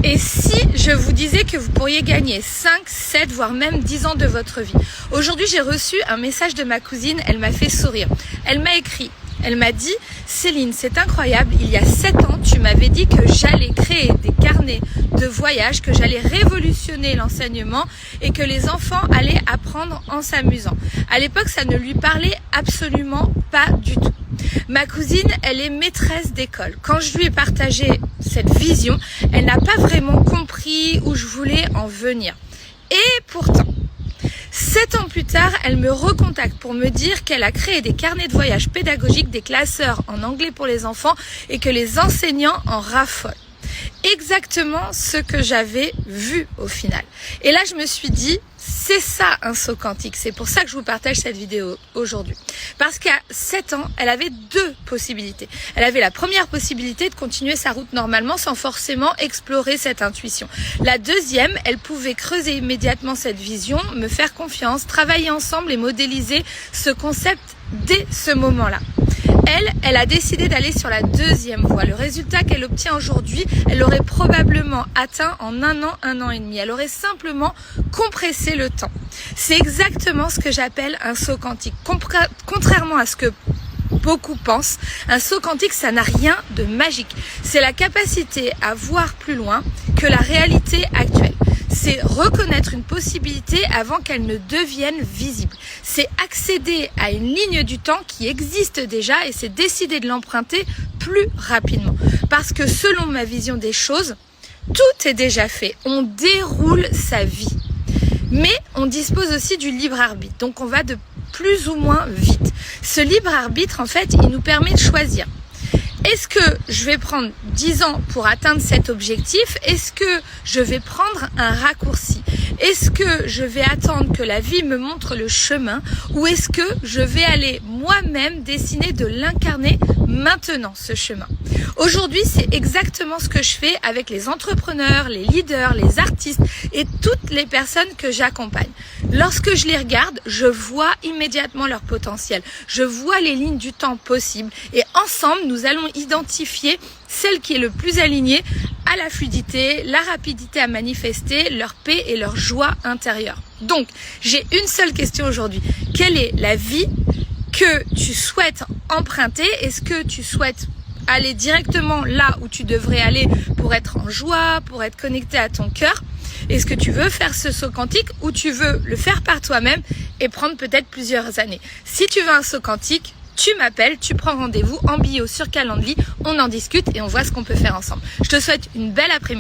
Et si je vous disais que vous pourriez gagner 5, 7, voire même 10 ans de votre vie? Aujourd'hui, j'ai reçu un message de ma cousine, elle m'a fait sourire. Elle m'a écrit, elle m'a dit « Céline, c'est incroyable, il y a 7 ans, tu m'avais dit que j'allais créer des carnets de voyage, que j'allais révolutionner l'enseignement et que les enfants allaient apprendre en s'amusant. » À l'époque, ça ne lui parlait absolument pas du tout. Ma cousine, elle est maîtresse d'école. Quand je lui ai partagé cette vision, elle n'a pas vraiment compris où je voulais en venir. Et pourtant, 7 ans plus tard, elle me recontacte pour me dire qu'elle a créé des carnets de voyage pédagogiques, des classeurs en anglais pour les enfants et que les enseignants en raffolent. Exactement ce que j'avais vu au final. Et là, je me suis dit, c'est ça un saut quantique. C'est pour ça que je vous partage cette vidéo aujourd'hui. Parce qu'à 7 ans, elle avait 2 possibilités. Elle avait la première possibilité de continuer sa route normalement sans forcément explorer cette intuition. La deuxième, elle pouvait creuser immédiatement cette vision, me faire confiance, travailler ensemble et modéliser ce concept dès ce moment-là. Elle a décidé d'aller sur la deuxième voie. Le résultat qu'elle obtient aujourd'hui, elle l'aurait probablement atteint en 1 an et demi. Elle aurait simplement compressé le temps. C'est exactement ce que j'appelle un saut quantique. Contrairement à ce que beaucoup pensent, un saut quantique, ça n'a rien de magique. C'est la capacité à voir plus loin que la réalité actuelle. C'est reconnaître une possibilité avant qu'elle ne devienne visible. C'est accéder à une ligne du temps qui existe déjà et c'est décider de l'emprunter plus rapidement. Parce que selon ma vision des choses, tout est déjà fait. On déroule sa vie. Mais on dispose aussi du libre arbitre. Donc on va de plus ou moins vite. Ce libre arbitre, en fait, il nous permet de choisir. Est-ce que je vais prendre 10 ans pour atteindre cet objectif? Est-ce que je vais prendre un raccourci? Est-ce que je vais attendre que la vie me montre le chemin? Ou est-ce que je vais aller moi-même décider de l'incarner maintenant, ce chemin? Aujourd'hui, c'est exactement ce que je fais avec les entrepreneurs, les leaders, les artistes et toutes les personnes que j'accompagne. Lorsque je les regarde, je vois immédiatement leur potentiel. Je vois les lignes du temps possibles et ensemble, nous allons identifier celle qui est le plus alignée à la fluidité, la rapidité à manifester, leur paix et leur joie intérieure. Donc, j'ai une seule question aujourd'hui. Quelle est la vie que tu souhaites emprunter? Est-ce que tu souhaites aller directement là où tu devrais aller pour être en joie, pour être connecté à ton cœur? Est-ce que tu veux faire ce saut quantique ou tu veux le faire par toi-même et prendre peut-être plusieurs années? Si tu veux un saut quantique, tu m'appelles, tu prends rendez-vous en bio sur Calendly, on en discute et on voit ce qu'on peut faire ensemble. Je te souhaite une belle après-midi.